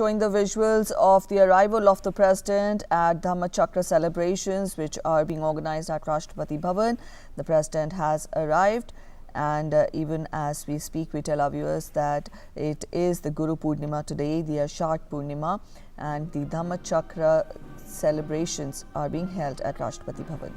Showing the visuals of the arrival of the president at Dhammachakra celebrations, which are being organized at Rashtrapati Bhavan. The president has arrived, and even as we speak, we tell our viewers that it is the Guru Purnima today, the Ashad Purnima, and the Dhammachakra celebrations are being held at Rashtrapati Bhavan.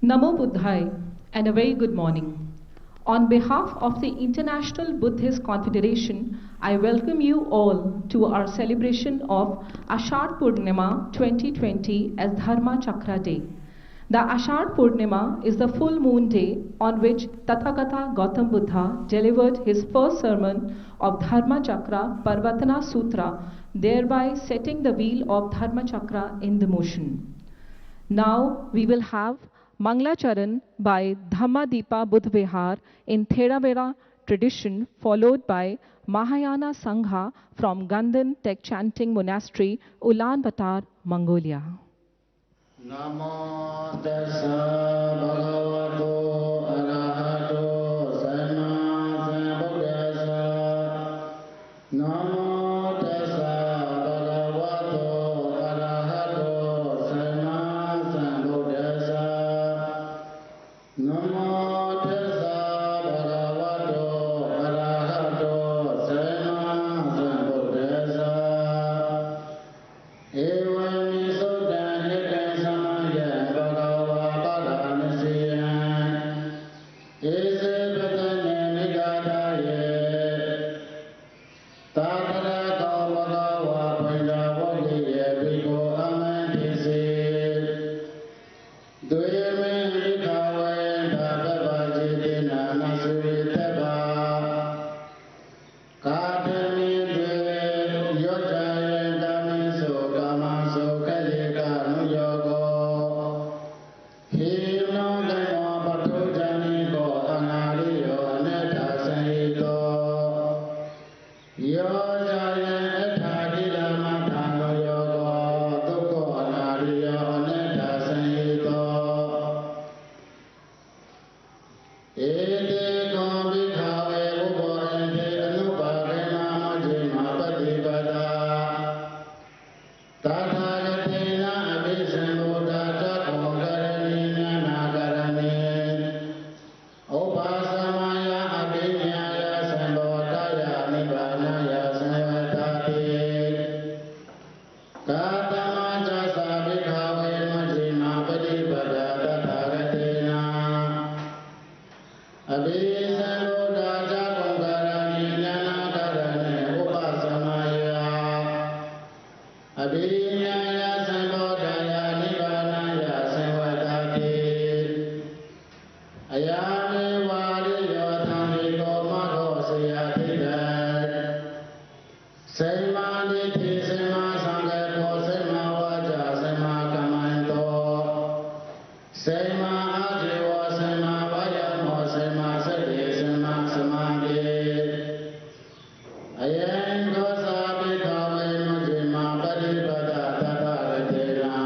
Namo Buddhaya and a very good morning. On behalf of the International Buddhist Confederation, I welcome you all to our celebration of Ashad Purnima 2020 as Dharma Chakra Day. The Ashad Purnima is the full moon day on which Tathagata Gautam Buddha delivered his first sermon of Dharma Chakra Parvatana Sutra, thereby setting the wheel of Dharma Chakra in the motion. Now we will have Manglacharan by Dhammadeepa Buddha Vihar in Theravada tradition, followed by Mahayana Sangha from Ganden Tech Chanting Monastery, Ulaanbaatar, Mongolia. Namo tassa bhagavato arahato sama sambuddhassa. Namo tassa bhagavato arahato sama sambuddhassa. Namo tassa bhagavato arahato sama sambuddhassa. Evam sutta samaya bhagava padanasiyan. Ese patanya nigadaye. Tatara bhagava panjavaliye bhikkhu amantise. Duyame bhikkhawe bhagavajidina nasuritava. Kadami dve yojaye damiso kamaso kalika nuyogo. Hino gano patu janiko anariyo neta sahito. Yojaye ethagila matano yogo tukko anariyo neta sahito. Ete ko bhikkhawe uporente anupakena majjhima patipada. Tathagatina abhisambuddha cakkokaranina nakarane. Upasamaya abhinyaya sambodhaya nibbanaya samvatati. Katama jasa bhikkhawe majjhima patipada tathagatina. Abhisambuddha cakkokaranina nakarane upasamaya. Abhinyaya sambodhaya nibbanaya samvatati. Ayami variyo thamiko magho siyatida. Saimāditi saimā saṅgapo saimā vācā saimā kamanto. Saimā ājivo saimā vayamo saimā sati saimā samādhi. Ayam kosa bhikkhawe majjhima patipada tathagatina.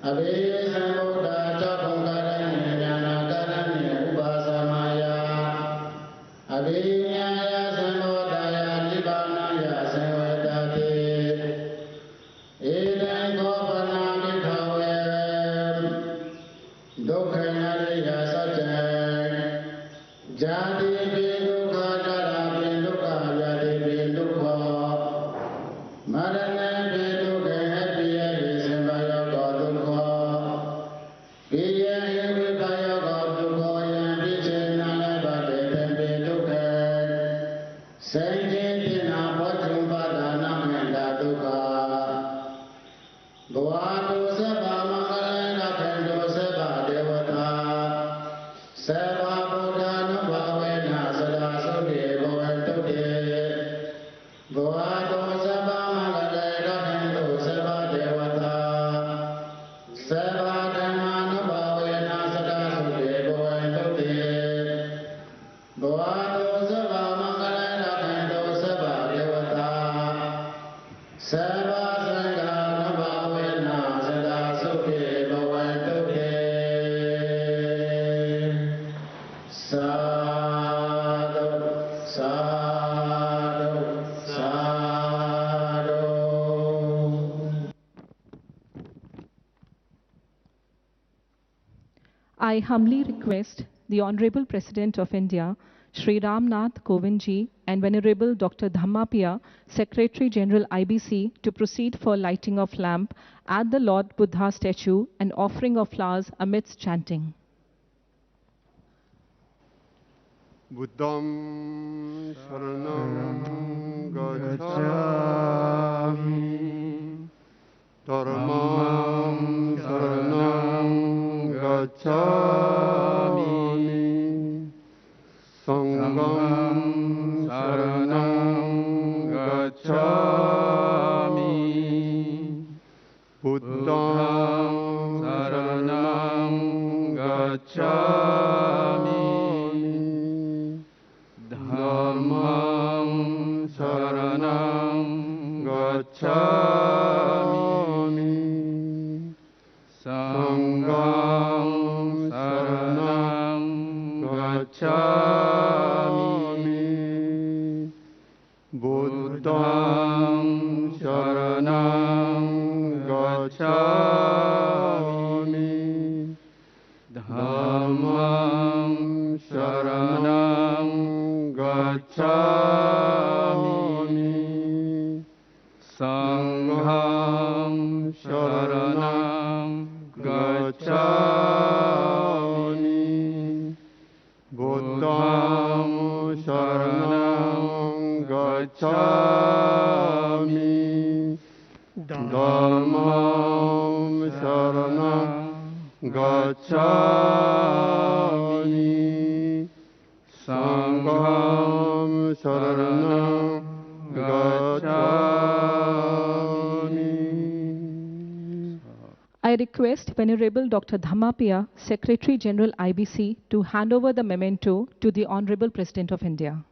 Abhisambuddha cakkokarane jnanakarane upasamaya. Abhinyaya sambodhaya nibbanaya samvatati. Etam kopana bhikkhawe dukkhaya satya. Jati dukkha jara dukkha jati dukkha. Marana dukkha भवातु सर्वा मंगलेन रक्षन्तु सर्वा देवता सर्वा बुद्धानुभावेन सदा सुखे भवन्तु ते भवातु सर्वा मंगलेन रक्षन्तु सर्वा देवता सर्वा धर्मानुभावेन सदा सुखे भवन्तु ते भवातु सर्वा मंगलेन रक्षन्तु सर्वा देवता सर्वा संघानुभावेन सदा सुखे भवन्तु ते साधु साधु साधु। I humbly request the Honorable President of India, Shri Ram Nath Kovind ji, and Venerable Dr. Dhammapiya, Secretary General IBC, to proceed for lighting of lamp at the Lord Buddha statue and offering of flowers amidst chanting. Buddham Sharanam Gacchami Dhammam Sharanam Gacchami Sangham Sharanam Gacchami Buddham Sharanam Gacchami Dhammam Sharanam Gacchami Sangham Sharanam Gacchami Buddham Sharanam Gacchami Dhammam Sharanam Gacchami Sangham Sharanam Gacchami Buddham Sharanam Gacchami Dhammam Sharanam Gacchami Sangham Sharanam Gacchami. I request Venerable Dr. Dhammapiya, Secretary General IBC, to hand over the memento to the Honorable President of India.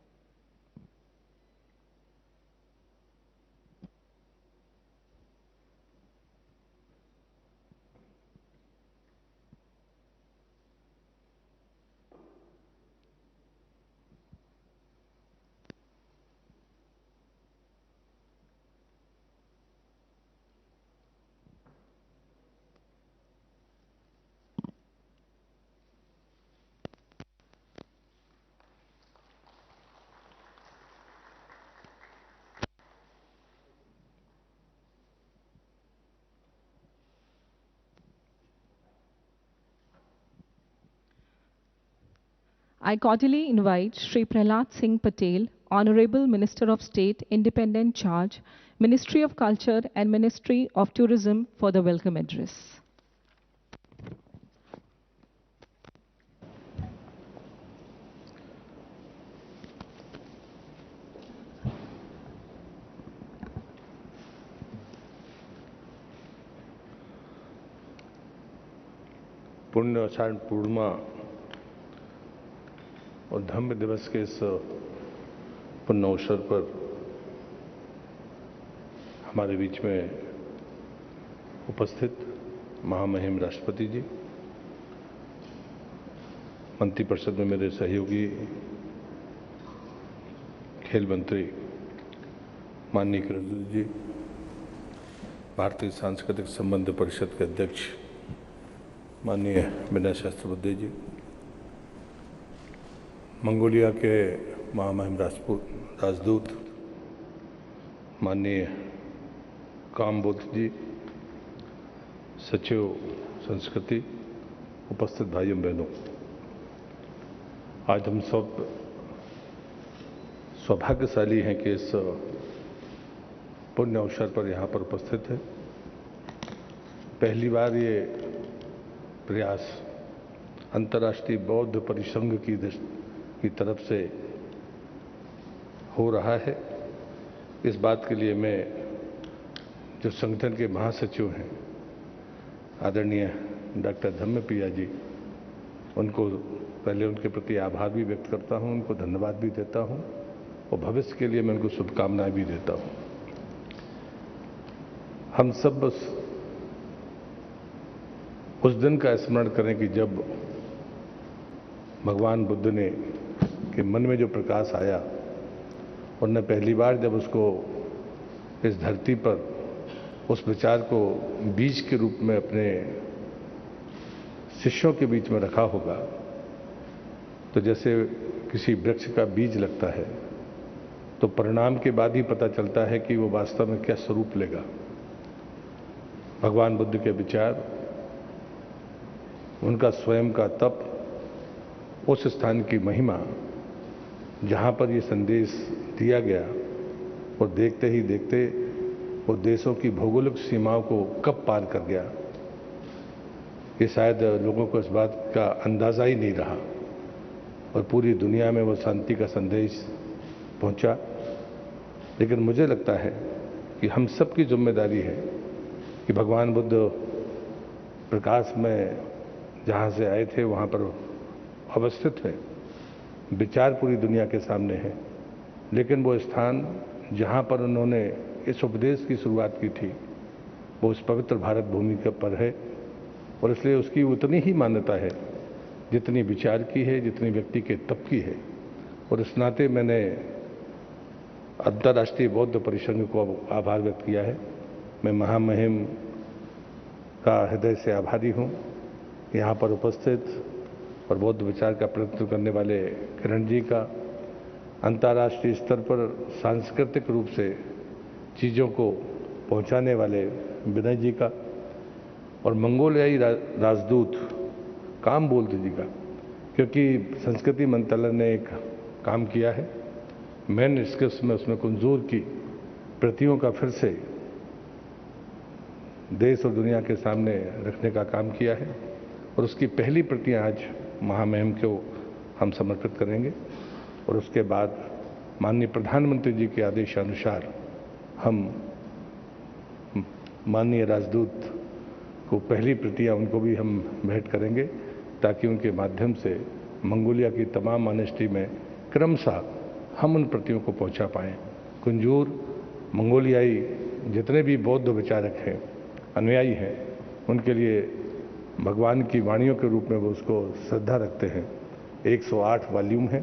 I cordially invite Shri Prahlad Singh Patel, Honorable Minister of State, Independent Charge, Ministry of Culture and Ministry of Tourism for the welcome address. पुण्य आषाढ़ पूर्णिमा और धम्म दिवस के इस पुण्य अवसर पर हमारे बीच में उपस्थित महामहिम राष्ट्रपति जी, मंत्रिपरिषद में मेरे सहयोगी खेल मंत्री माननीय किरण रिजिजू जी, भारतीय सांस्कृतिक संबंध परिषद के अध्यक्ष माननीय विनय सहस्त्रबुद्धे जी, मंगोलिया के महामहिम राजदूत माननीय कामबुद्ध जी, सचिव संस्कृति, उपस्थित भाइयों बहनों, आज हम सब सौभाग्यशाली हैं कि इस पुण्य अवसर पर यहाँ पर उपस्थित हैं। पहली बार ये प्रयास अंतर्राष्ट्रीय बौद्ध परिसंघ की तरफ से हो रहा है। इस बात के लिए मैं जो संगठन के महासचिव हैं आदरणीय डॉक्टर धम्मप्रिया जी, उनको पहले उनके प्रति आभार भी व्यक्त करता हूं, उनको धन्यवाद भी देता हूं और भविष्य के लिए मैं उनको शुभकामनाएं भी देता हूं। हम सब बस उस दिन का स्मरण करें कि जब भगवान बुद्ध ने के मन में जो प्रकाश आया, उन्होंने पहली बार जब उसको इस धरती पर उस विचार को बीज के रूप में अपने शिष्यों के बीच में रखा होगा, तो जैसे किसी वृक्ष का बीज लगता है तो परिणाम के बाद ही पता चलता है कि वो वास्तव में क्या स्वरूप लेगा। भगवान बुद्ध के विचार, उनका स्वयं का तप, उस स्थान की महिमा जहां पर ये संदेश दिया गया, और देखते ही देखते वो देशों की भौगोलिक सीमाओं को कब पार कर गया, ये शायद लोगों को इस बात का अंदाजा ही नहीं रहा और पूरी दुनिया में वो शांति का संदेश पहुंचा। लेकिन मुझे लगता है कि हम सबकी जिम्मेदारी है कि भगवान बुद्ध प्रकाश में जहां से आए थे वहां पर अवस्थित है, विचार पूरी दुनिया के सामने है, लेकिन वो स्थान जहां पर उन्होंने इस उपदेश की शुरुआत की थी वो उस पवित्र भारत भूमि के पर है, और इसलिए उसकी उतनी ही मान्यता है जितनी विचार की है, जितनी व्यक्ति के तप की है। और इस नाते मैंने अंतर्राष्ट्रीय बौद्ध परिसंघ को आभार व्यक्त किया है। मैं महामहिम का हृदय से आभारी हूं। यहाँ पर उपस्थित और बौद्ध विचार का प्रतिनिधित्व करने वाले किरण जी का, अंतर्राष्ट्रीय स्तर पर सांस्कृतिक रूप से चीज़ों को पहुंचाने वाले विनय जी का, और मंगोलियाई राजदूत कामबोल्त जी का, क्योंकि संस्कृति मंत्रालय ने एक काम किया है, मैन स्क्रिप्ट्स में उसमें कुंजूर की प्रतियों का फिर से देश और दुनिया के सामने रखने का काम किया है, और उसकी पहली प्रतियां आज महामहिम को हम समर्पित करेंगे। और उसके बाद माननीय प्रधानमंत्री जी के आदेशानुसार हम माननीय राजदूत को पहली प्रतियां उनको भी हम भेंट करेंगे, ताकि उनके माध्यम से मंगोलिया की तमाम मॉनेस्ट्री में क्रमशः हम उन प्रतियों को पहुंचा पाएं। कुंजूर मंगोलियाई जितने भी बौद्ध विचारक हैं, अनुयायी हैं, उनके लिए भगवान की वाणियों के रूप में वो उसको श्रद्धा रखते हैं। 108 वॉल्यूम है।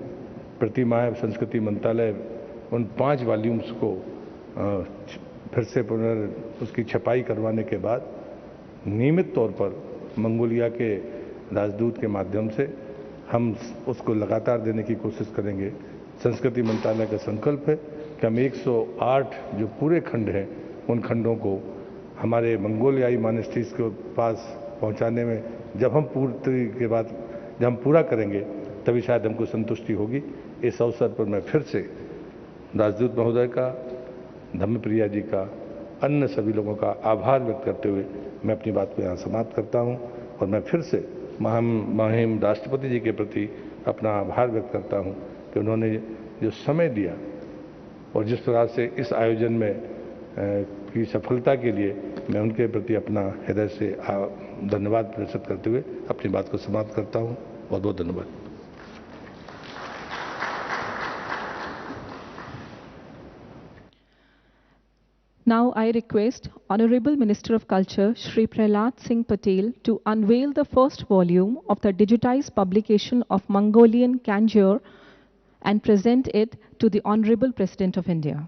प्रतिमाह संस्कृति मंत्रालय उन 5 वॉल्यूम्स को फिर से उसकी छपाई करवाने के बाद नियमित तौर पर मंगोलिया के राजदूत के माध्यम से हम उसको लगातार देने की कोशिश करेंगे। संस्कृति मंत्रालय का संकल्प है कि हम 108 जो पूरे खंड हैं, उन खंडों को हमारे मंगोलियाई मॉनेस्ट्रीज के पास पहुंचाने में जब हम पूरा करेंगे तभी शायद हमको संतुष्टि होगी। इस अवसर पर मैं फिर से राजदूत महोदय का, धम्मप्रिया जी का, अन्य सभी लोगों का आभार व्यक्त करते हुए मैं अपनी बात को यहाँ समाप्त करता हूँ, और मैं फिर से महामहिम राष्ट्रपति जी के प्रति अपना आभार व्यक्त करता हूँ कि उन्होंने जो समय दिया और जिस प्रकार से इस आयोजन में की सफलता के लिए मैं उनके प्रति अपना हृदय से धन्यवाद प्रकट करते हुए अपनी बात को समाप्त करता हूँ। बहुत बहुत धन्यवाद। Now I request Honorable Minister of Culture Shri Prahlad Singh Patel to unveil the first volume of the digitized publication of Mongolian Kanjur and present it to the Honorable President of India.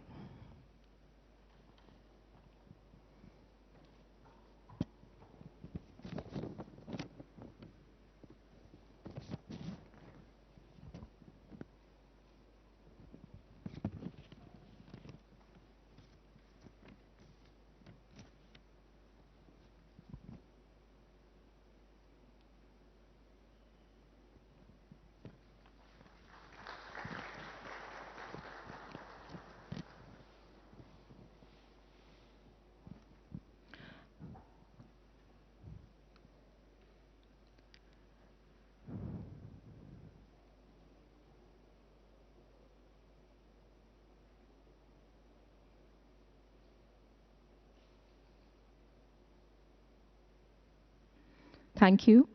Thank you.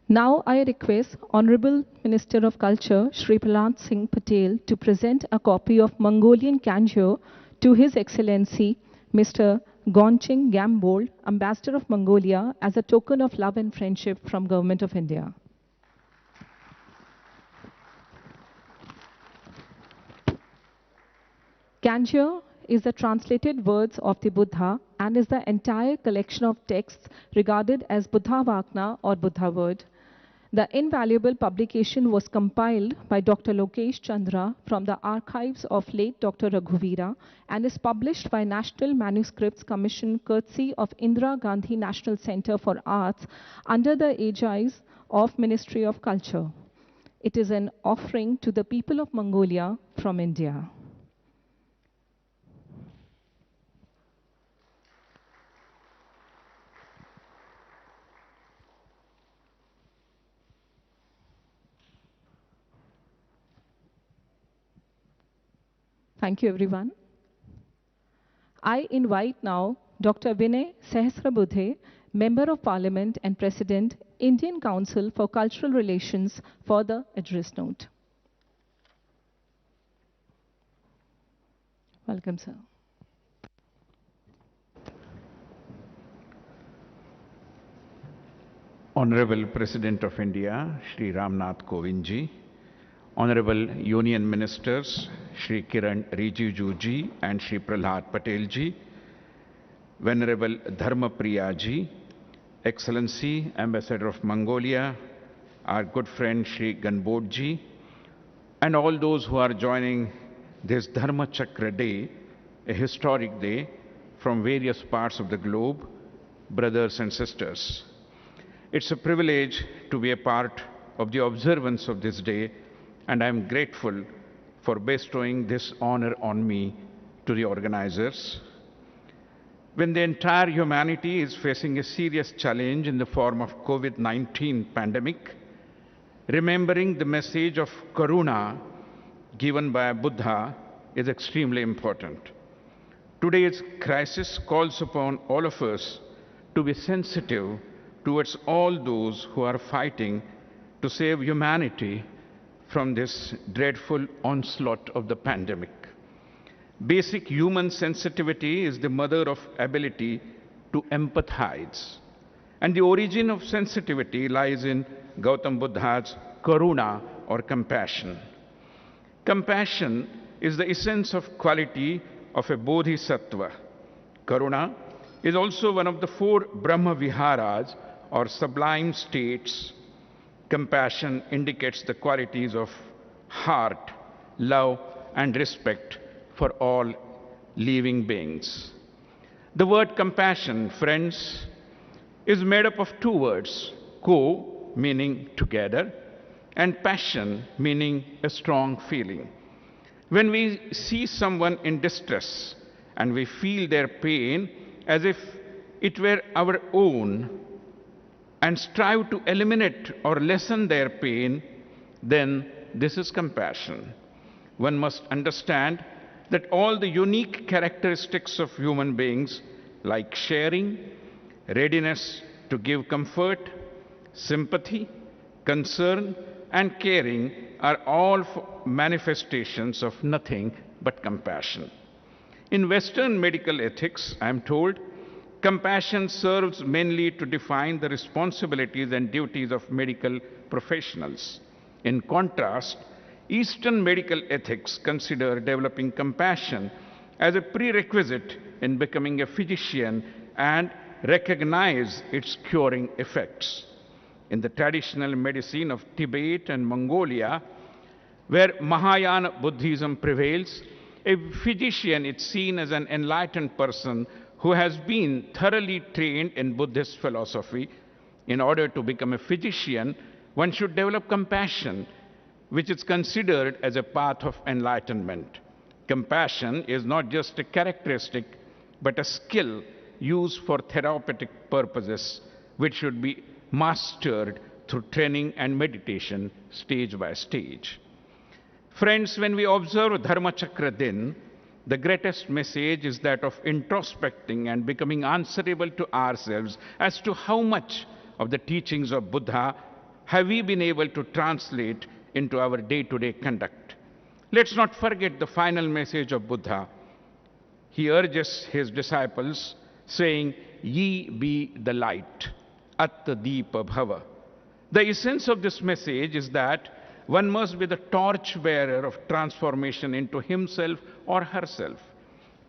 Now I request Honorable Minister of Culture, Shri Prahlad Singh Patel, to present a copy of Mongolian Kanjur to His Excellency Mr. Gonching Gambold, Ambassador of Mongolia, as a token of love and friendship from Government of India. Kanjur is the translated words of the Buddha and is the entire collection of texts regarded as Buddha Vakna or Buddha word. The invaluable publication was compiled by Dr. Lokesh Chandra from the archives of late Dr. Raghuvira and is published by National Manuscripts Commission courtesy of Indira Gandhi National Center for Arts under the aegis of Ministry of Culture. It is an offering to the people of Mongolia from India. Thank you, everyone. I invite now Dr. Vinay Sahasrabudhe, Member of Parliament and President, Indian Council for Cultural Relations, for the address note. Welcome, sir. Honorable President of India, Shri Ramnath Kovind ji, Honorable Union Ministers, Shri Kiran Rijiju ji and Shri Prahlad Patel ji, Venerable Dharma Priya ji, Excellency Ambassador of Mongolia, our good friend Shri Ganbod ji, and all those who are joining this Dharma Chakra Day, a historic day from various parts of the globe, brothers and sisters. It's a privilege to be a part of the observance of this day, and I'm grateful for bestowing this honor on me to the organizers. When the entire humanity is facing a serious challenge in the form of COVID-19 pandemic, remembering the message of Karuna given by Buddha is extremely important. Today's crisis calls upon all of us to be sensitive towards all those who are fighting to save humanity from this dreadful onslaught of the pandemic. Basic human sensitivity is the mother of ability to empathize. And the origin of sensitivity lies in Gautam Buddha's karuna or compassion. Compassion is the essence of quality of a bodhisattva. Karuna is also one of the 4 Brahma Viharas or sublime states. Compassion indicates the qualities of heart, love, and respect for all living beings. The word compassion, friends, is made up of 2 words, ko, meaning together, and passion, meaning a strong feeling. When we see someone in distress and we feel their pain as if it were our own, and strive to eliminate or lessen their pain, then this is compassion. One must understand that all the unique characteristics of human beings, like sharing, readiness to give comfort, sympathy, concern, and caring, are all manifestations of nothing but compassion. In Western medical ethics, I am told, compassion serves mainly to define the responsibilities and duties of medical professionals. In contrast, Eastern medical ethics consider developing compassion as a prerequisite in becoming a physician and recognize its curing effects. In the traditional medicine of Tibet and Mongolia, where Mahayana Buddhism prevails, a physician is seen as an enlightened person who has been thoroughly trained in Buddhist philosophy. In order to become a physician, one should develop compassion, which is considered as a path of enlightenment. Compassion is not just a characteristic, but a skill used for therapeutic purposes, which should be mastered through training and meditation, stage by stage. Friends, when we observe Dharma Chakra Din, the greatest message is that of introspecting and becoming answerable to ourselves as to how much of the teachings of Buddha have we been able to translate into our day-to-day conduct? Let's not forget the final message of Buddha. He urges his disciples, saying, "Ye be the light, Atta Deepa Bhava." The essence of this message is that one must be the torch-bearer of transformation into himself or herself.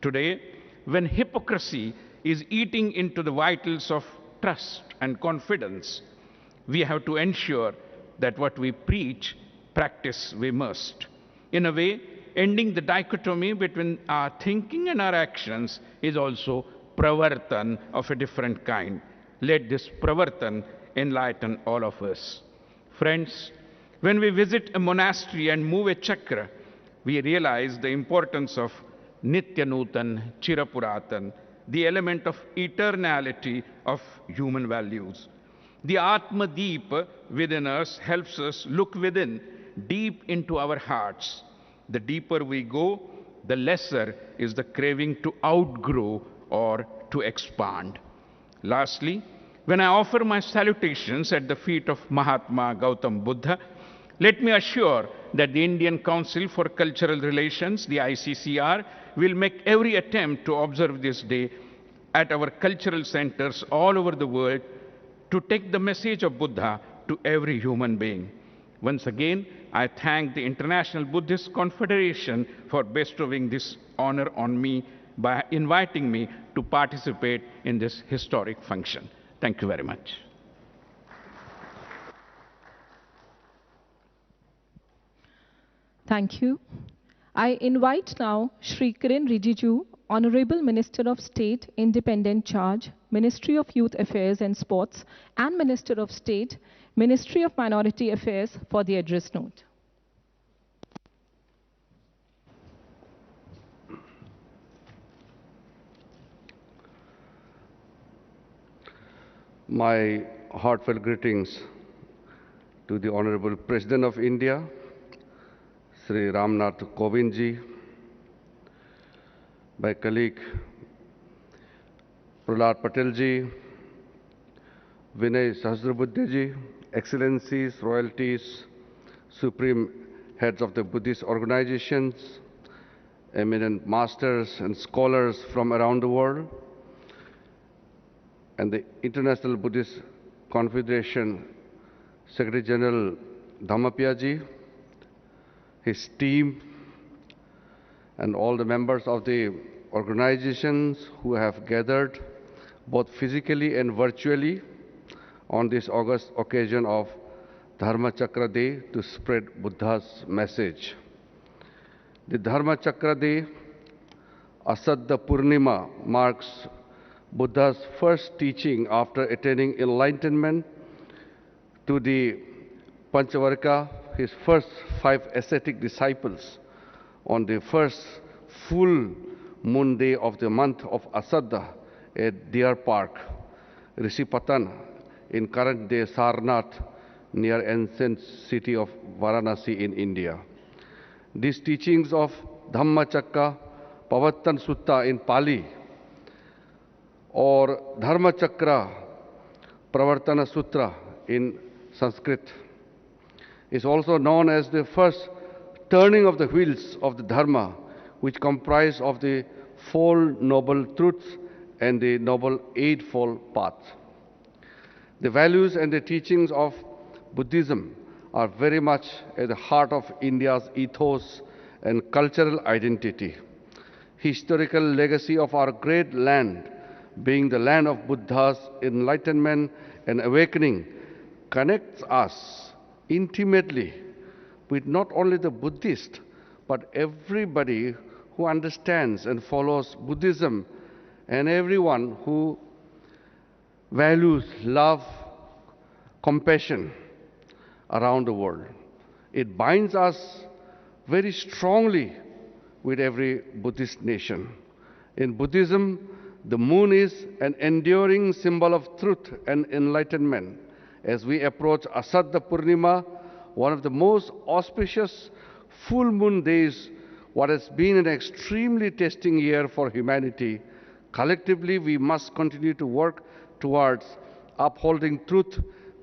Today, when hypocrisy is eating into the vitals of trust and confidence, we have to ensure that what we preach, practice we must. In a way, ending the dichotomy between our thinking and our actions is also pravartan of a different kind. Let this pravartan enlighten all of us. Friends, when we visit a monastery and move a chakra, we realize the importance of Nityanutan, Chirapuratan, the element of eternality of human values. The Atma Deep within us helps us look within, deep into our hearts. The deeper we go, the lesser is the craving to outgrow or to expand. Lastly, when I offer my salutations at the feet of Mahatma Gautam Buddha, let me assure that the Indian Council for Cultural Relations, the ICCR, will make every attempt to observe this day at our cultural centers all over the world to take the message of Buddha to every human being. Once again, I thank the International Buddhist Confederation for bestowing this honor on me by inviting me to participate in this historic function. Thank you very much. Thank you. I invite now Shri Kiren Rijiju, Honorable Minister of State, Independent Charge, Ministry of Youth Affairs and Sports, and Minister of State, Ministry of Minority Affairs, for the address note. My heartfelt greetings to the Honorable President of India, Sri Ramnath Kovind ji, my colleague Prahlad Patel ji, Vinay Sahasrabuddhe ji, Excellencies, Royalties, Supreme Heads of the Buddhist organizations, eminent masters and scholars from around the world, and the International Buddhist Confederation Secretary General Dhammapaya ji, his team, and all the members of the organizations who have gathered both physically and virtually on this august occasion of Dharma Chakra Day to spread Buddha's message. The Dharma Chakra Day, Asadda Purnima, marks Buddha's first teaching after attaining enlightenment to the Panchavarga, his first 5 ascetic disciples, on the first full moon day of the month of Asadda at Deer Park, Rishipatan, in current-day Sarnath, near ancient city of Varanasi in India. These teachings of Dhammacakka Pavattan Sutta in Pali or Dharmachakra Pravartana Sutra in Sanskrit is also known as the first turning of the wheels of the Dharma, which comprise of the 4 noble truths and the noble eightfold path. The values and the teachings of Buddhism are very much at the heart of India's ethos and cultural identity. Historical legacy of our great land, being the land of Buddha's enlightenment and awakening, connects us intimately with not only the Buddhist, but everybody who understands and follows Buddhism, and everyone who values love, compassion around the world. It binds us very strongly with every Buddhist nation. In Buddhism, the moon is an enduring symbol of truth and enlightenment. As we approach Asadda Purnima, one of the most auspicious full moon days, what has been an extremely testing year for humanity, collectively we must continue to work towards upholding truth,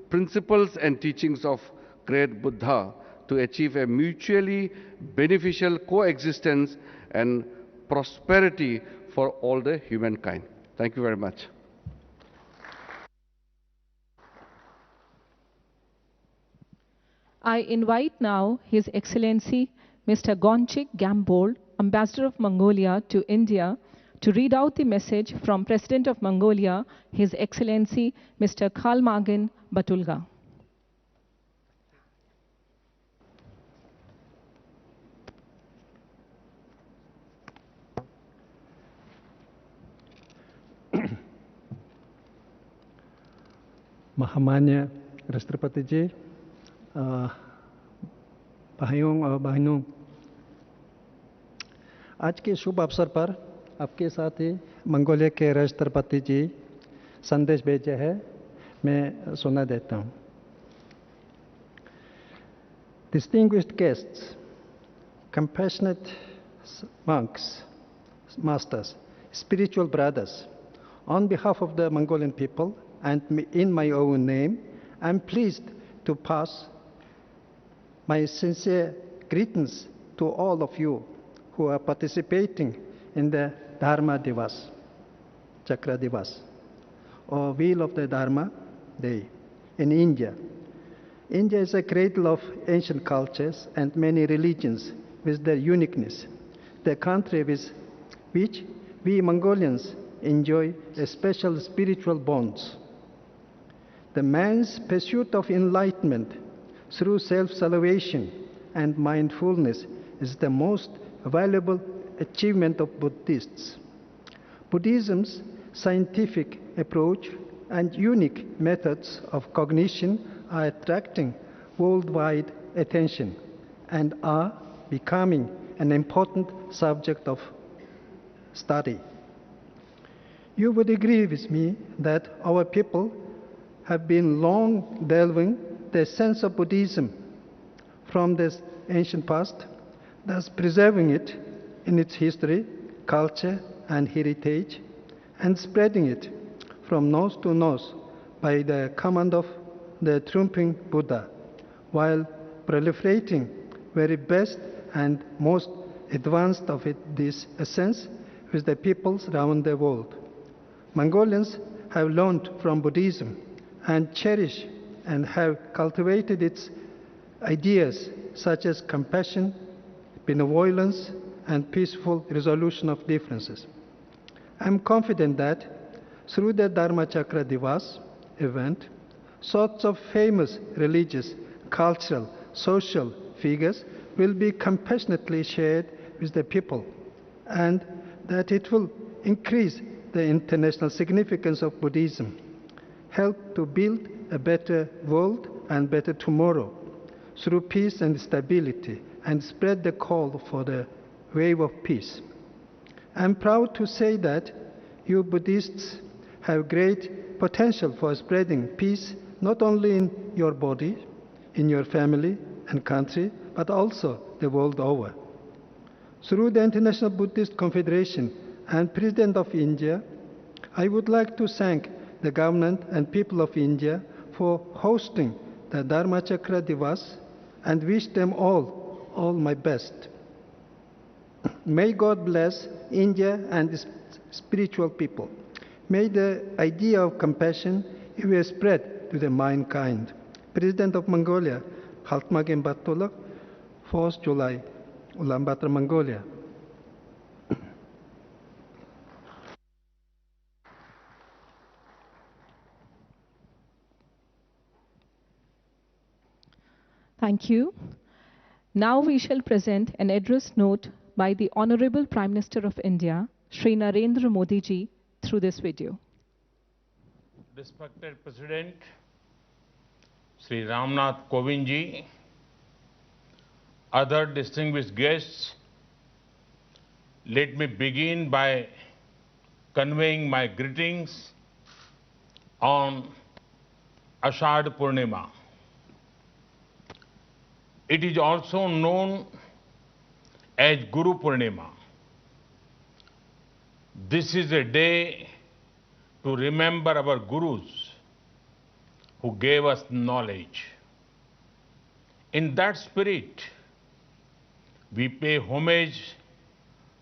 principles and teachings of great Buddha to achieve a mutually beneficial coexistence and prosperity for all the humankind. Thank you very much. I invite now His Excellency Mr. Gonchik Gambold, Ambassador of Mongolia to India, to read out the message from President of Mongolia, His Excellency Mr. Khalmagan Batulga. महामान्य राष्ट्रपति जी, भाइयों और बहनों, आज के शुभ अवसर पर आपके साथ ही मंगोलिया के राष्ट्रपति जी संदेश भेजे है, मैं सुना देता हूँ। Distinguished guests, compassionate monks, masters, spiritual brothers, on behalf of the Mongolian people and in my own name, I am pleased to pass my sincere greetings to all of you who are participating in the Dharma Divas, Chakra Divas, or Wheel of the Dharma Day in India. India is a cradle of ancient cultures and many religions with their uniqueness, the country with which we Mongolians enjoy a special spiritual bonds. The man's pursuit of enlightenment through self-salvation and mindfulness is the most valuable achievement of Buddhists. Buddhism's scientific approach and unique methods of cognition are attracting worldwide attention and are becoming an important subject of study. You would agree with me that our people have been long delving the sense of Buddhism from this ancient past, thus preserving it in its history, culture, and heritage, and spreading it from north to north by the command of the triumphing Buddha, while proliferating very best and most advanced of this essence with the peoples around the world. Mongolians have learned from Buddhism and cherish and have cultivated its ideas such as compassion, benevolence, and peaceful resolution of differences. I am confident that through the Dharma Chakra Divas event, sorts of famous religious, cultural, social figures will be compassionately shared with the people, and that it will increase the international significance of Buddhism, help to build a better world and better tomorrow through peace and stability, and spread the call for the wave of peace. I am proud to say that you Buddhists have great potential for spreading peace not only in your body, in your family and country, but also the world over. Through the International Buddhist Confederation and President of India, I would like to thank the government and people of India for hosting the Dharma Chakra Divas and wish them all my best. May God bless India and its spiritual people. May the idea of compassion be spread to the mankind. President of Mongolia, Khalmagan Batulga, 4th July, Ulaanbaatar, Mongolia. Thank you. Now we shall present an address note by the Honorable Prime Minister of India, Shri Narendra Modi ji, through this video. Respected President, Shri Ramnath Kovind ji, other distinguished guests, let me begin by conveying my greetings on Ashadh Purnima. It is also known as Guru Purnima. This is a day to remember our Gurus who gave us knowledge. In that spirit, we pay homage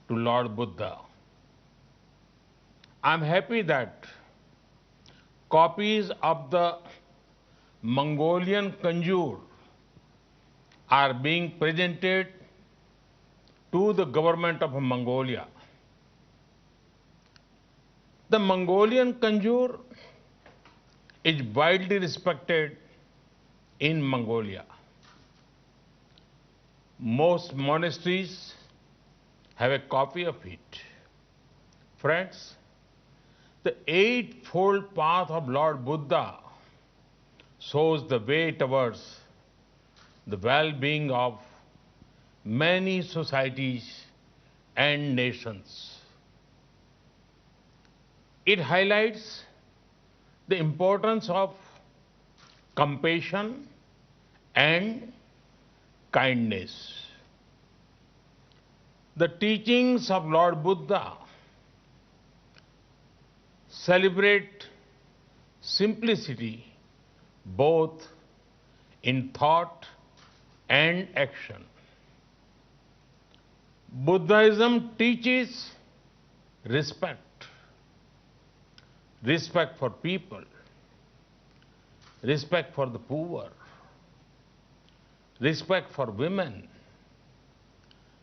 to Lord Buddha. I'm happy that copies of the Mongolian Kanjur are being presented to the government of Mongolia. The Mongolian Kanjur is widely respected in Mongolia. Most monasteries have a copy of it. Friends, the Eightfold Path of Lord Buddha shows the way towards the well-being of many societies and nations. It highlights the importance of compassion and kindness. The teachings of Lord Buddha celebrate simplicity both in thought and action. Buddhism teaches respect for people, respect for the poor, respect for women,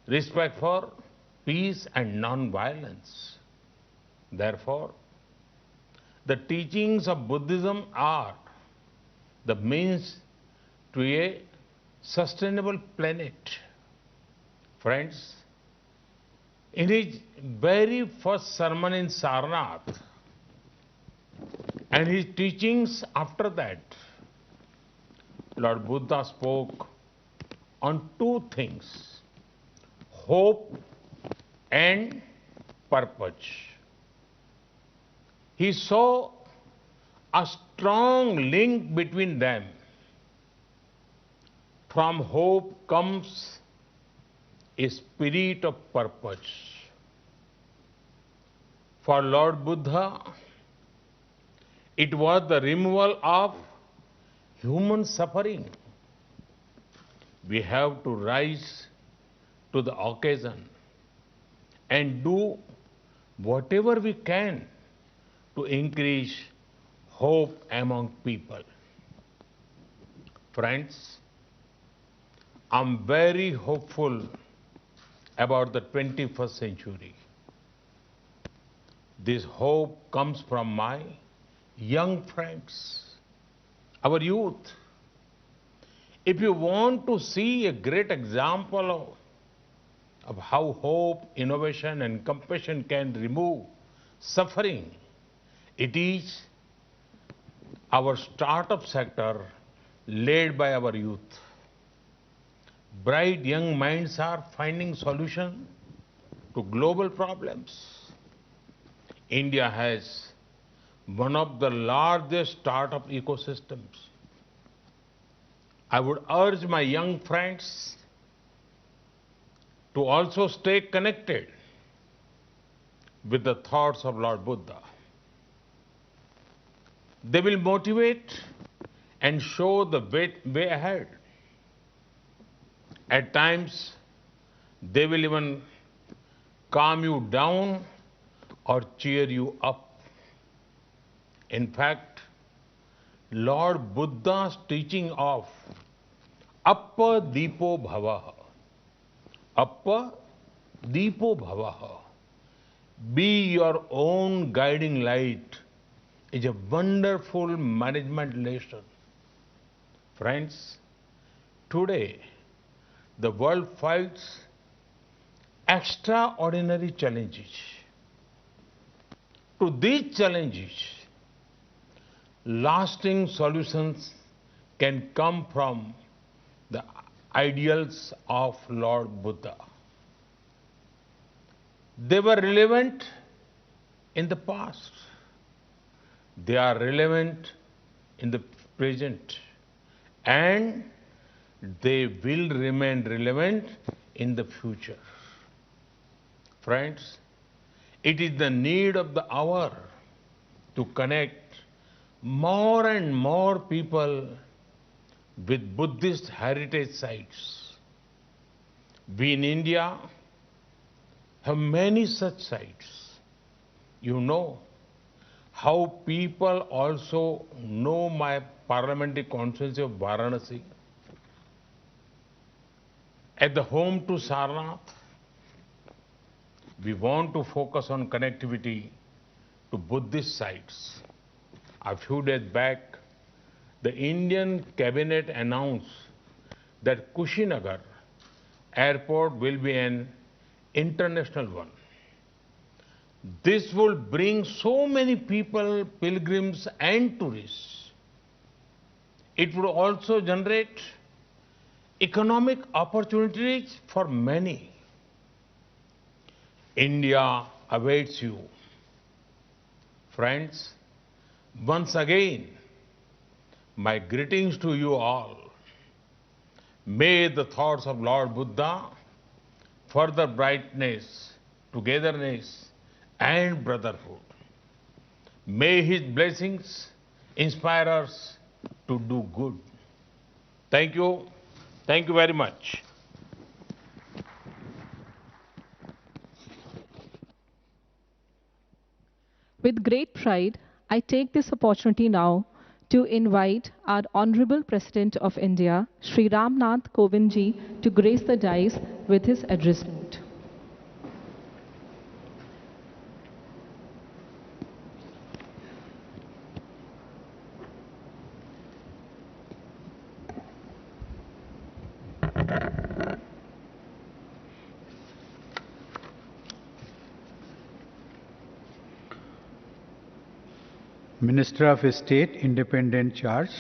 respect for peace and non-violence. Therefore, the teachings of Buddhism are the means to a sustainable planet. Friends, in his very first sermon in Sarnath and his teachings after that, Lord Buddha spoke on two things: hope and purpose. He saw a strong link between them. From hope comes a spirit of purpose. For Lord Buddha, it was the removal of human suffering. We have to rise to the occasion and do whatever we can to increase hope among people. Friends, I'm very hopeful about the 21st century. This hope comes from my young friends, our youth. If you want to see a great example of how hope, innovation, and compassion can remove suffering, it is our startup sector led by our youth. Bright young minds are finding solutions to global problems. India has one of the largest startup ecosystems. I would urge my young friends to also stay connected with the thoughts of Lord Buddha. They will motivate and show the way ahead. At times, they will even calm you down or cheer you up. In fact, Lord Buddha's teaching of Appa Deepo Bhavaha, Appa Deepo Bhavaha, be your own guiding light, is a wonderful management lesson. Friends, today the world fights extraordinary challenges. To these challenges, lasting solutions can come from the ideals of Lord Buddha. They were relevant in the past. They are relevant in the present, and they will remain relevant in the future. Friends, it is the need of the hour to connect more and more people with Buddhist heritage sites. We in India have many such sites. You know how people also know my parliamentary constituency of Varanasi. At the home to Sarnath, we want to focus on connectivity to Buddhist sites. A few days back, the Indian cabinet announced that Kushinagar airport will be an international one. This will bring so many people, pilgrims and tourists. It would also generate economic opportunities for many. India awaits you. Friends, once again, my greetings to you all. May the thoughts of Lord Buddha further brightness, togetherness, and brotherhood. May his blessings inspire us to do good. Thank you. Thank you very much. With great pride, I take this opportunity now to invite our Honorable President of India, Shri Ram Nath Kovind ji, to grace the dais with his address note. Minister of State, Independent Charge,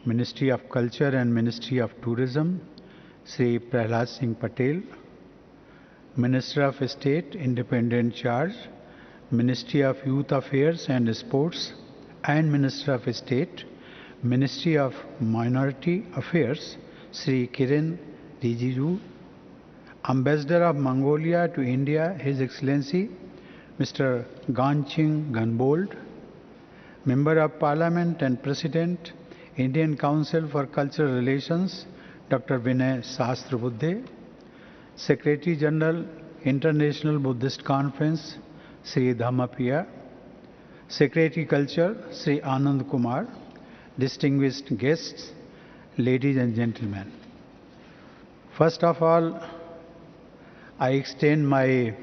Ministry of Culture and Ministry of Tourism, Sri Prahlad Singh Patel. Minister of State, Independent Charge, Ministry of Youth Affairs and Sports, and Minister of State, Ministry of Minority Affairs, Sri Kiren Rijiju. Ambassador of Mongolia to India, His Excellency Mr. Ganching Ganbold. Member of Parliament and President, Indian Council for Cultural Relations, Dr. Vinay Sahasrabuddhe. Secretary General, International Buddhist Conference, Sri Dhammapriya. Secretary Culture, Sri Anand Kumar. Distinguished guests, ladies and gentlemen. First of all, I extend my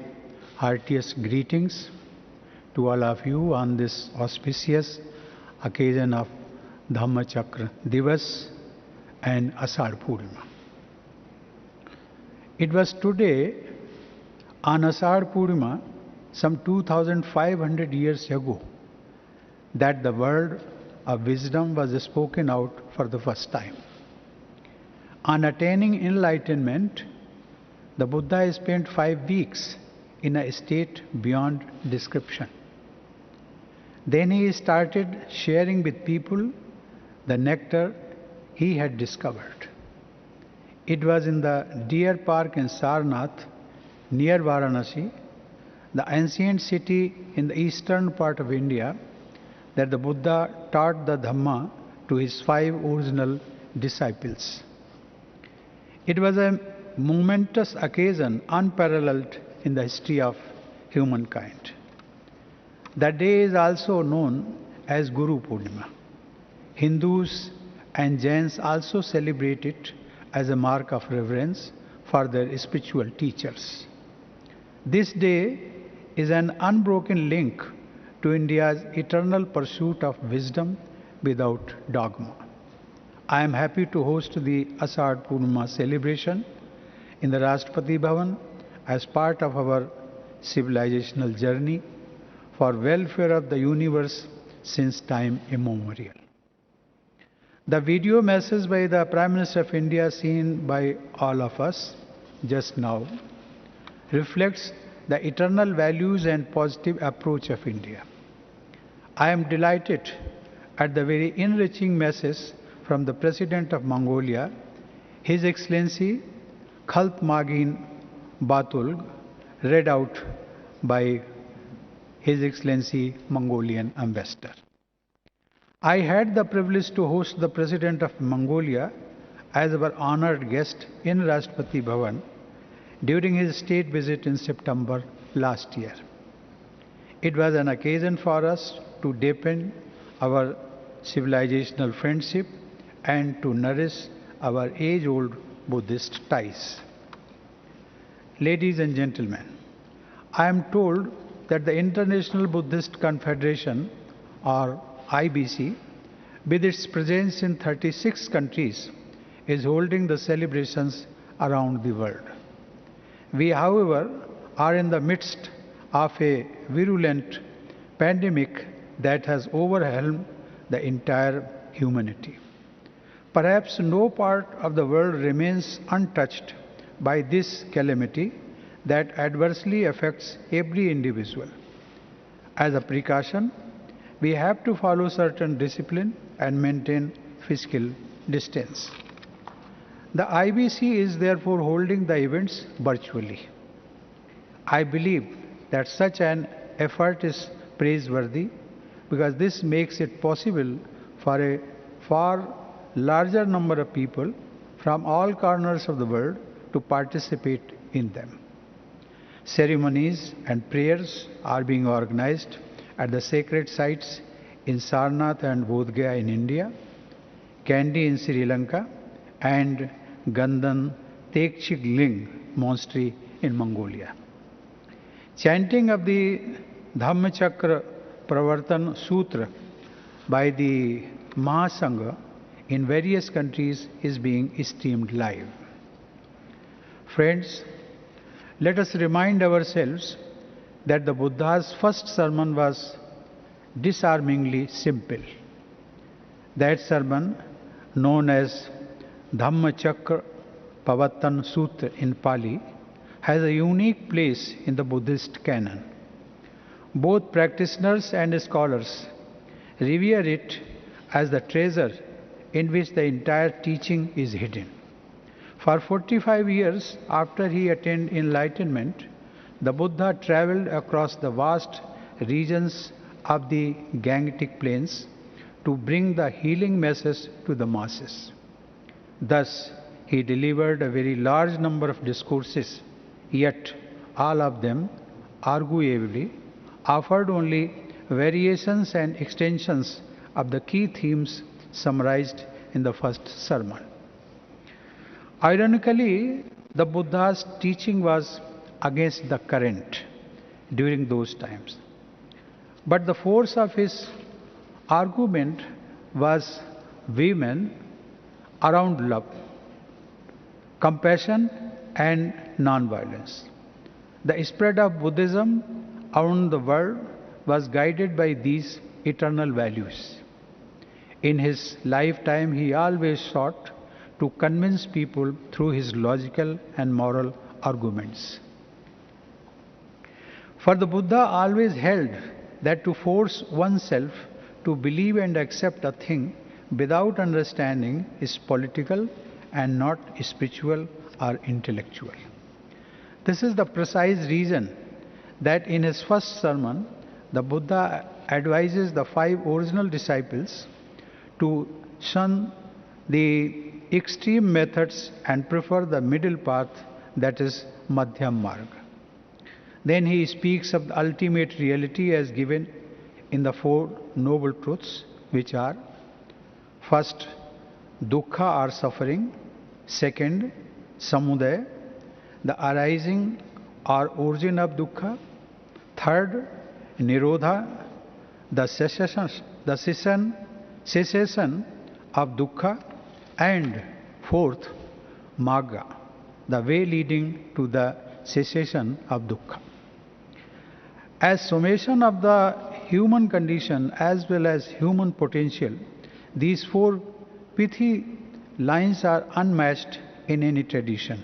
heartiest greetings to all of you on this auspicious occasion of Dhammachakra Divas and Ashadh Purnima. It was today on Ashadh Purnima, some 2,500 years ago, that the word of wisdom was spoken out for the first time. On attaining enlightenment, the Buddha spent 5 weeks in a state beyond description. Then he started sharing with people the nectar he had discovered. It was in the Deer Park in Sarnath, near Varanasi, the ancient city in the eastern part of India, that the Buddha taught the Dhamma to his 5 original disciples. It was a momentous occasion unparalleled in the history of humankind. That day is also known as Guru Purnima. Hindus and Jains also celebrate it as a mark of reverence for their spiritual teachers. This day is an unbroken link to India's eternal pursuit of wisdom without dogma. I am happy to host the Ashadh Purnima celebration in the Rashtrapati Bhavan as part of our civilizational journey for welfare of the universe since time immemorial. The video message by the Prime Minister of India seen by all of us just now reflects the eternal values and positive approach of India. I am delighted at the very enriching message from the President of Mongolia, His Excellency Khaltmagin Batulg, read out by His Excellency Mongolian Ambassador. I had the privilege to host the President of Mongolia as our honored guest in Rashtrapati Bhavan during his state visit in September last year. It was an occasion for us to deepen our civilizational friendship and to nourish our age-old Buddhist ties. Ladies and gentlemen, I am told that the International Buddhist Confederation, or IBC, with its presence in 36 countries, is holding the celebrations around the world. We, however, are in the midst of a virulent pandemic that has overwhelmed the entire humanity. Perhaps no part of the world remains untouched by this calamity that adversely affects every individual. As a precaution, we have to follow certain discipline and maintain physical distance. The IBC is therefore holding the events virtually. I believe that such an effort is praiseworthy because this makes it possible for a far larger number of people from all corners of the world to participate in them. Ceremonies and prayers are being organized at the sacred sites in Sarnath and Bodh Gaya in India, Kandy in Sri Lanka, and Gandan Tekchig Ling Monastery in Mongolia. Chanting of the Dhammachakra Pravartan Sutra by the Mahasangha in various countries is being streamed live. Friends, let us remind ourselves that the Buddha's first sermon was disarmingly simple. That sermon, known as Dhammachakra Pravartan Sutra in Pali, has a unique place in the Buddhist canon. Both practitioners and scholars revere it as the treasure in which the entire teaching is hidden. For 45 years after he attained enlightenment, the Buddha traveled across the vast regions of the Gangetic Plains to bring the healing message to the masses. Thus, he delivered a very large number of discourses, yet all of them, arguably, offered only variations and extensions of the key themes summarized in the first sermon. Ironically, the Buddha's teaching was against the current during those times. But the force of his argument was women around love, compassion, and non-violence. The spread of Buddhism around the world was guided by these eternal values. In his lifetime, he always sought to convince people through his logical and moral arguments. For the Buddha always held that to force oneself to believe and accept a thing without understanding is political and not spiritual or intellectual. This is the precise reason that in his first sermon, the Buddha advises the 5 original disciples to shun the extreme methods and prefer the middle path, that is Madhyam Marg. Then he speaks of the ultimate reality as given in the 4 noble truths, which are: first, dukkha or suffering; second, samudaya, the arising or origin of dukkha; third, nirodha, the cessation of dukkha; and fourth, magga, the way leading to the cessation of dukkha. As summation of the human condition as well as human potential, these 4 pithy lines are unmatched in any tradition,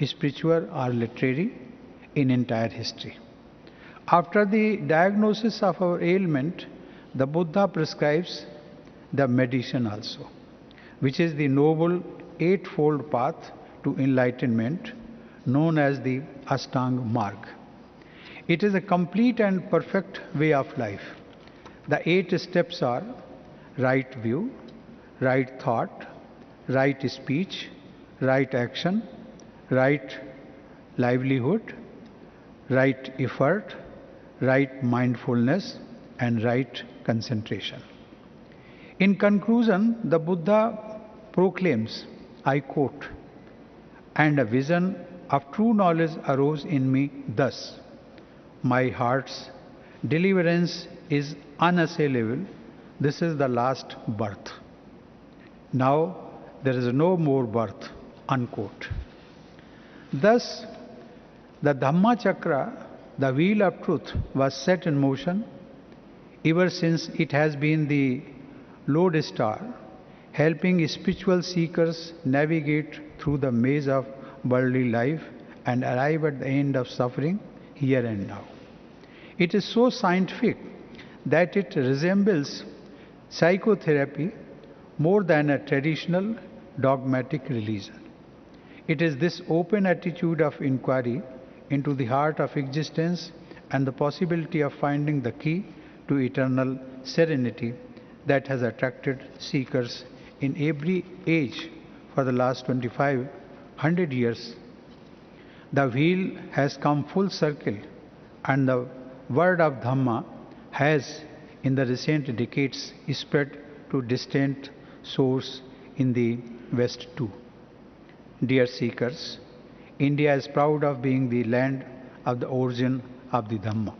spiritual or literary, in entire history. After the diagnosis of our ailment, the Buddha prescribes the medicine also, which is the noble 8-fold path to enlightenment known as the Ashtanga Marg. It is a complete and perfect way of life. The 8 steps are right view, right thought, right speech, right action, right livelihood, right effort, right mindfulness, and right concentration. In conclusion, the Buddha proclaims, I quote, and a vision of true knowledge arose in me thus: my heart's deliverance is unassailable. This is the last birth. Now there is no more birth. Unquote. Thus, the Dhamma Chakra, the wheel of truth, was set in motion. Ever since it has been the lodestar, helping spiritual seekers navigate through the maze of worldly life and arrive at the end of suffering here and now. It is so scientific that it resembles psychotherapy more than a traditional dogmatic religion. It is this open attitude of inquiry into the heart of existence and the possibility of finding the key to eternal serenity that has attracted seekers in every age for the last 2500 years. The wheel has come full circle, and the word of Dhamma has in the recent decades spread to distant source in the West too. Dear seekers, India is proud of being the land of the origin of the Dhamma.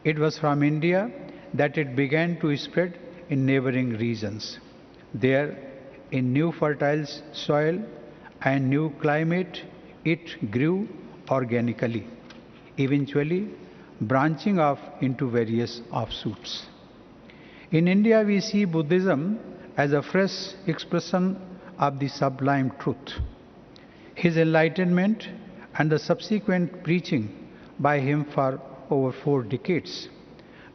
It was from India that it began to spread in neighboring regions. There, in new fertile soil and new climate, it grew organically, eventually branching off into various offshoots. In India, we see Buddhism as a fresh expression of the sublime truth. His enlightenment and the subsequent preaching by him for over 4 decades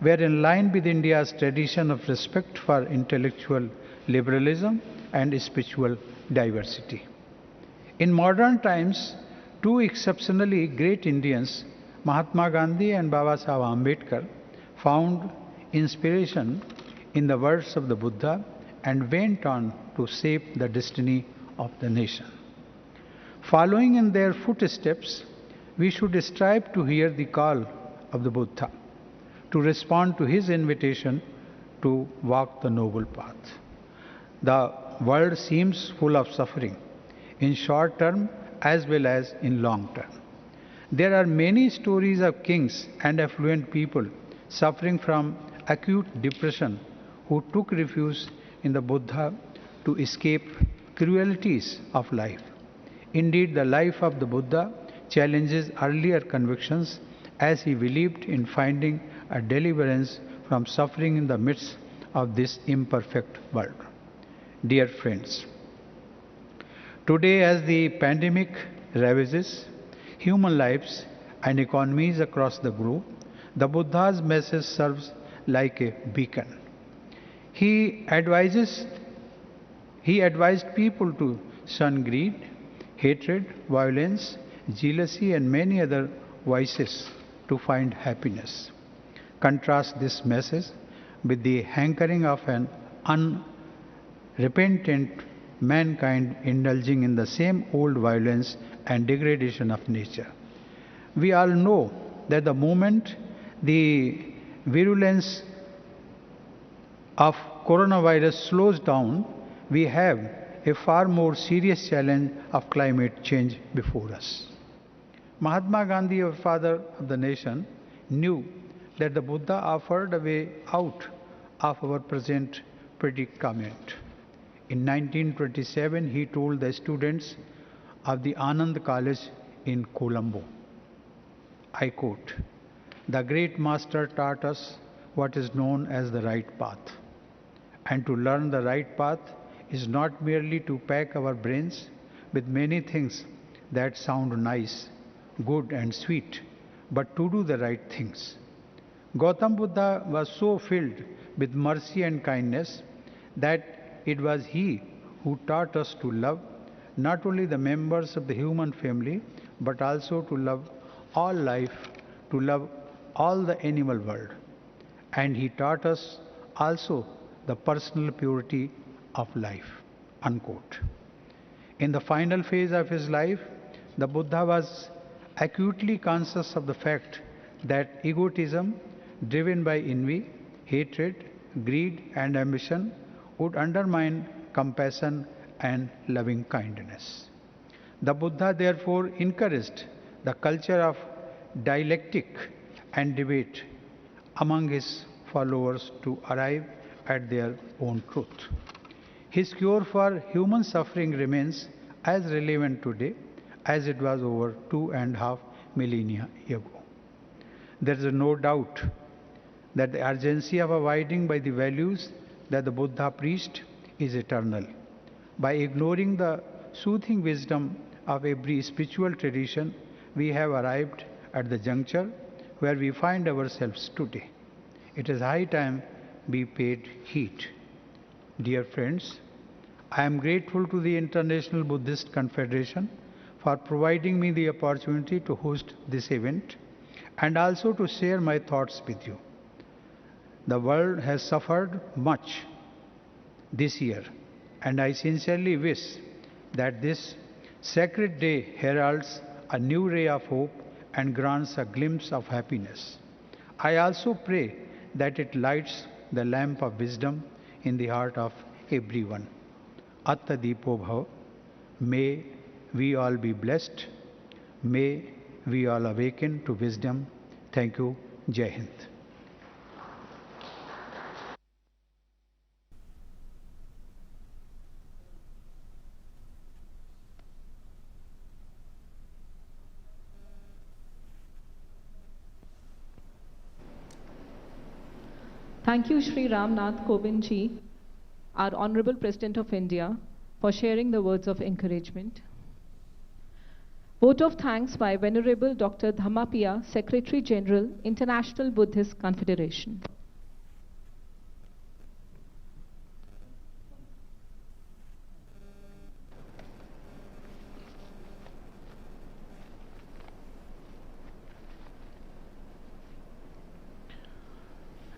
were in line with India's tradition of respect for intellectual liberalism and spiritual diversity. In modern times, 2 exceptionally great Indians, Mahatma Gandhi and Babasaheb Ambedkar, found inspiration in the words of the Buddha and went on to shape the destiny of the nation. Following in their footsteps, we should strive to hear the call of the Buddha, to respond to his invitation to walk the noble path. The world seems full of suffering, in short term as well as in long term. There are many stories of kings and affluent people suffering from acute depression who took refuge in the Buddha to escape cruelties of life. Indeed, the life of the Buddha challenges earlier convictions, as he believed in finding a deliverance from suffering in the midst of this imperfect world. Dear friends, today as the pandemic ravages human lives and economies across the globe, the Buddha's message serves like a beacon. He advised people to shun greed, hatred, violence, jealousy, and many other vices to find happiness. Contrast this message with the hankering of an unrepentant mankind indulging in the same old violence and degradation of nature. We all know that the moment the virulence of coronavirus slows down, we have a far more serious challenge of climate change before us. Mahatma Gandhi, our father of the nation, knew that the Buddha offered a way out of our present predicament. In 1927, he told the students of the Anand College in Colombo, I quote, "The great master taught us what is known as the right path. And to learn the right path is not merely to pack our brains with many things that sound nice, good and sweet, but to do the right things." Gautam Buddha was so filled with mercy and kindness that it was he who taught us to love not only the members of the human family, but also to love all life, to love all the animal world. And he taught us also the personal purity of life. Unquote. In the final phase of his life, the Buddha was acutely conscious of the fact that egotism, driven by envy, hatred, greed, and ambition, would undermine compassion and loving kindness. The Buddha therefore encouraged the culture of dialectic and debate among his followers to arrive at their own truth. His cure for human suffering remains as relevant today as it was over 2.5 millennia ago. There is no doubt that the urgency of abiding by the values that the Buddha preached is eternal. By ignoring the soothing wisdom of every spiritual tradition, we have arrived at the juncture where we find ourselves today. It is high time we paid heed. Dear friends, I am grateful to the International Buddhist Confederation for providing me the opportunity to host this event and also to share my thoughts with you. The world has suffered much this year, and I sincerely wish that this sacred day heralds a new ray of hope and grants a glimpse of happiness. I also pray that it lights the lamp of wisdom in the heart of everyone. Atta Deepo Bhav. May we all be blessed. May we all awaken to wisdom. Thank you. Jai Hind. Thank you, Shri Ram Nath Kovind ji, our Honorable President of India, for sharing the words of encouragement. Vote of thanks by Venerable Dr. Dhammapiya, Secretary General, International Buddhist Confederation.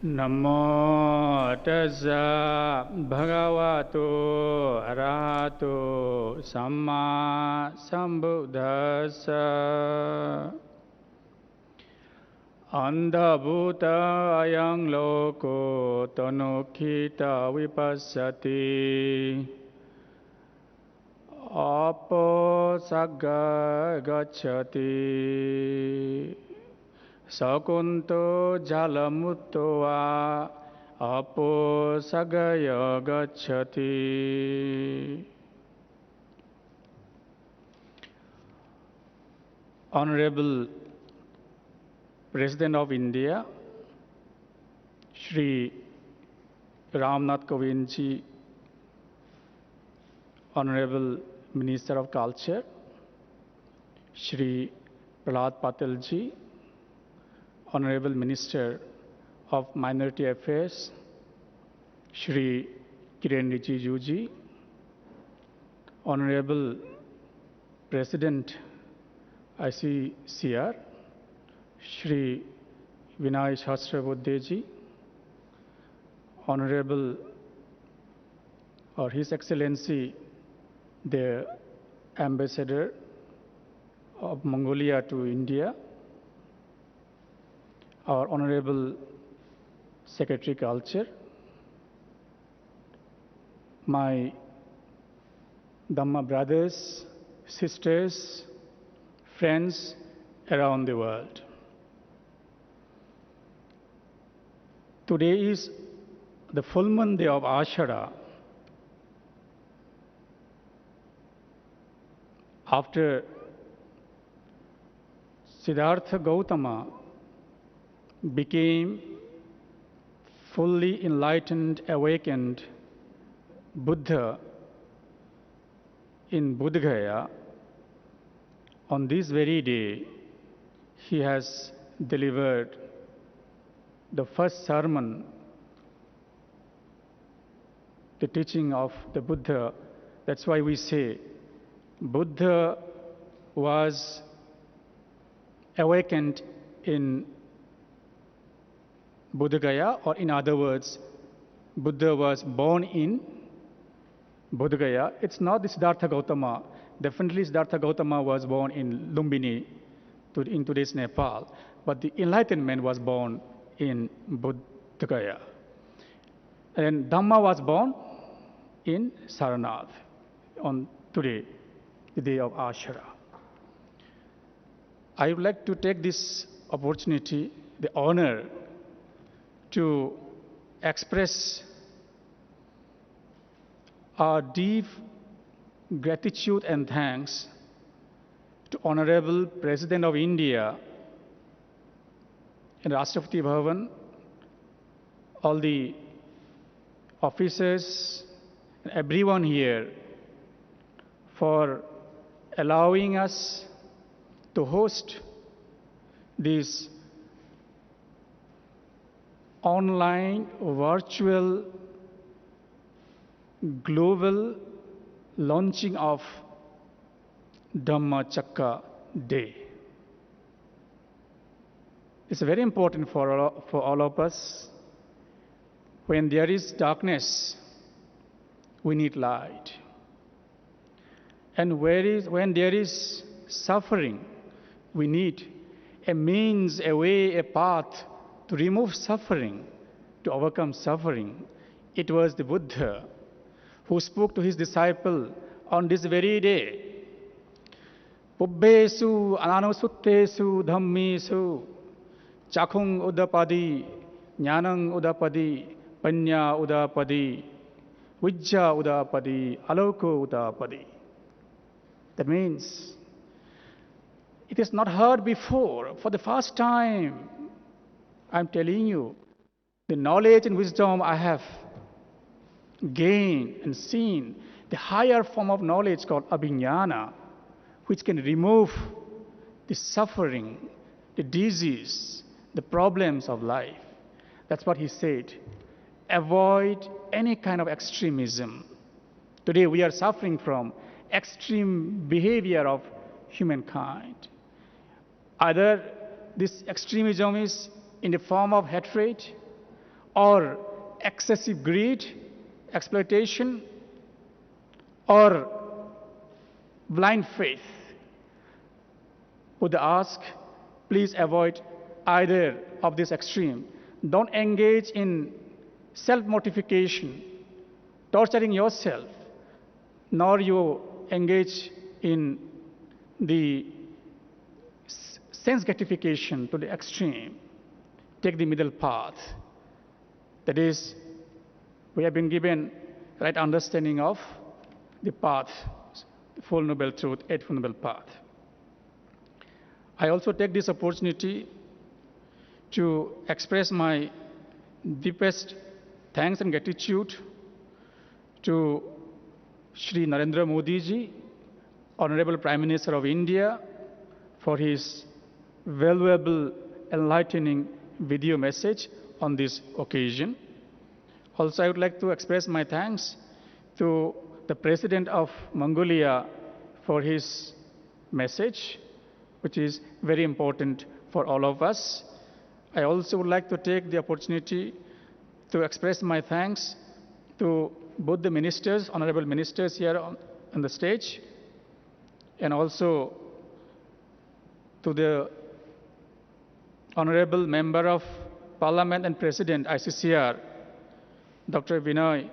Namo tassa bhagavato arahato samma sambuddhassa andhabhuta ayang loko tanukhita vipassati apo sagga gacchati Sakunto jalamuttoa apo sagaya gacchati. Honorable President of India, Shri Ram Nath Kovind ji, Honorable Minister of Culture, Shri Prahlad Patel ji, Honorable Minister of Minority Affairs, Shri Kiren Rijiju ji, Honorable President ICCR, Shri Vinay Sahasrabudhe ji, Honorable or His Excellency the Ambassador of Mongolia to India, our Honorable Secretary Culture, my Dhamma brothers, sisters, friends around the world. Today is the full moon day of Ashara. After Siddhartha Gautama became fully enlightened, awakened Buddha in Bodh Gaya, on this very day, he has delivered the first sermon, the teaching of the Buddha. That's why we say Buddha was awakened in Bodh Gaya, or in other words, Buddha was born in Bodh Gaya. It's not the Siddhartha Gautama. Definitely Siddhartha Gautama was born in Lumbini, in today's Nepal. But the Enlightenment was born in Bodh Gaya. And Dhamma was born in Sarnath on today, the day of Ashura. I would like to take this opportunity, the honor, to express our deep gratitude and thanks to Honorable President of India in Rashtrapati Bhavan, all the officers, and everyone here for allowing us to host this online, virtual, global launching of Dhammacakka Day. It's very important for all of us. When there is darkness, we need light. And when there is suffering, we need a means, a way, a path to remove suffering, to overcome suffering. It was the Buddha who spoke to his disciple on this very day. Pubbhesu ananusuttesu dhammesu chakhung udapadi jnanang udapadi panya udapadi vijja udapadi aloko udapadi. That means it is not heard before. For the first time, I'm telling you, the knowledge and wisdom I have gained and seen, the higher form of knowledge called abhignana, which can remove the suffering, the disease, the problems of life. That's what he said. Avoid any kind of extremism. Today we are suffering from extreme behavior of humankind. Either this extremism is in the form of hatred or excessive greed, exploitation, or blind faith. Would ask, please avoid either of this extreme. Don't engage in self-mortification, torturing yourself, nor you engage in the sense gratification to the extreme. Take the middle path. That is, we have been given right understanding of the path, the Four Noble Truth, Eightfold Noble Path. I also take this opportunity to express my deepest thanks and gratitude to Shri Narendra Modi ji, Honorable Prime Minister of India, for his valuable, enlightening video message on this occasion. Also, I would like to express my thanks to the President of Mongolia for his message, which is very important for all of us. I also would like to take the opportunity to express my thanks to both the ministers, honorable ministers here on the stage, and also to the Honorable Member of Parliament and President, ICCR, Dr. Vinay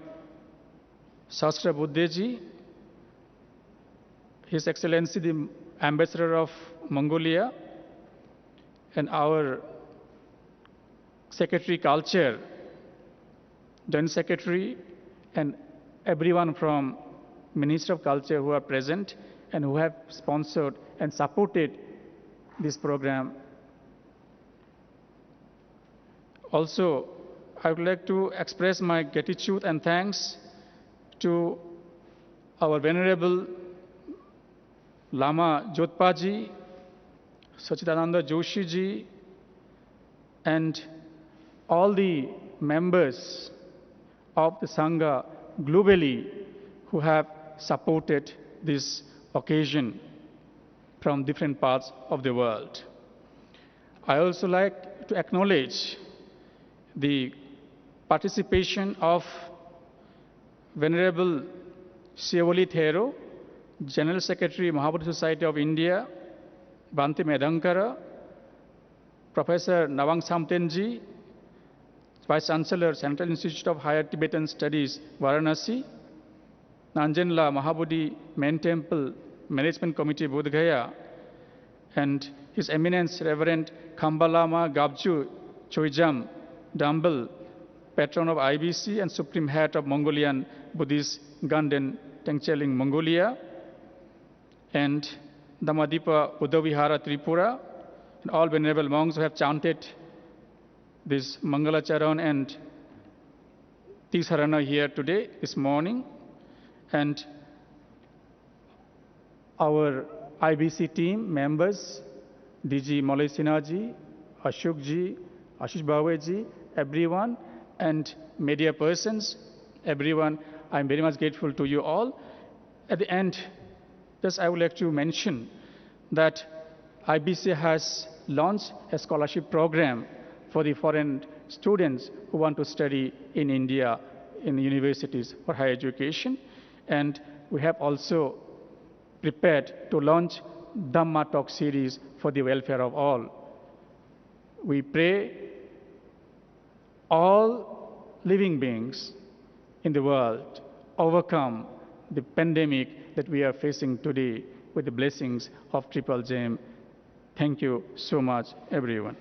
Sahasrabudhe, His Excellency the Ambassador of Mongolia, and our Secretary Culture, Joint Secretary, and everyone from Ministry of Culture who are present and who have sponsored and supported this program. Also, I would like to express my gratitude and thanks to our Venerable Lama Jodpa ji, Sachidananda Joshi ji, and all the members of the Sangha globally who have supported this occasion from different parts of the world. I also like to acknowledge the participation of Venerable Siavali Thero, General Secretary, Mahabodhi Society of India, Bhante Medankara, Professor Nawang Samtenji, Vice Chancellor, Central Institute of Higher Tibetan Studies, Varanasi, Nanjanla Mahabodhi Main Temple Management Committee, Bodh Gaya, and His Eminence Reverend Khambalama Gabju Choijam Dambal, Patron of IBC and Supreme Head of Mongolian Buddhist Ganden Tengcheling, Mongolia, and Damadipa Buddhavihara, Tripura, and all venerable monks who have chanted this Mangalacharan and Tisarana here today, this morning, and our IBC team members, DG Malay Sinhaji, Ashokji, Ashish Baweji, everyone, and media persons, everyone, I'm very much grateful to you all. At the end, just I would like to mention that IBC has launched a scholarship program for the foreign students who want to study in India in universities for higher education. And we have also prepared to launch Dhamma Talk series for the welfare of all. We pray all living beings in the world overcome the pandemic that we are facing today with the blessings of Triple Gem. Thank you so much, everyone.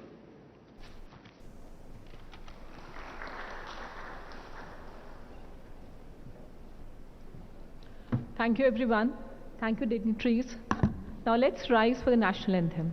Thank you, everyone. Thank you, dignitaries. Now let's rise for the national anthem.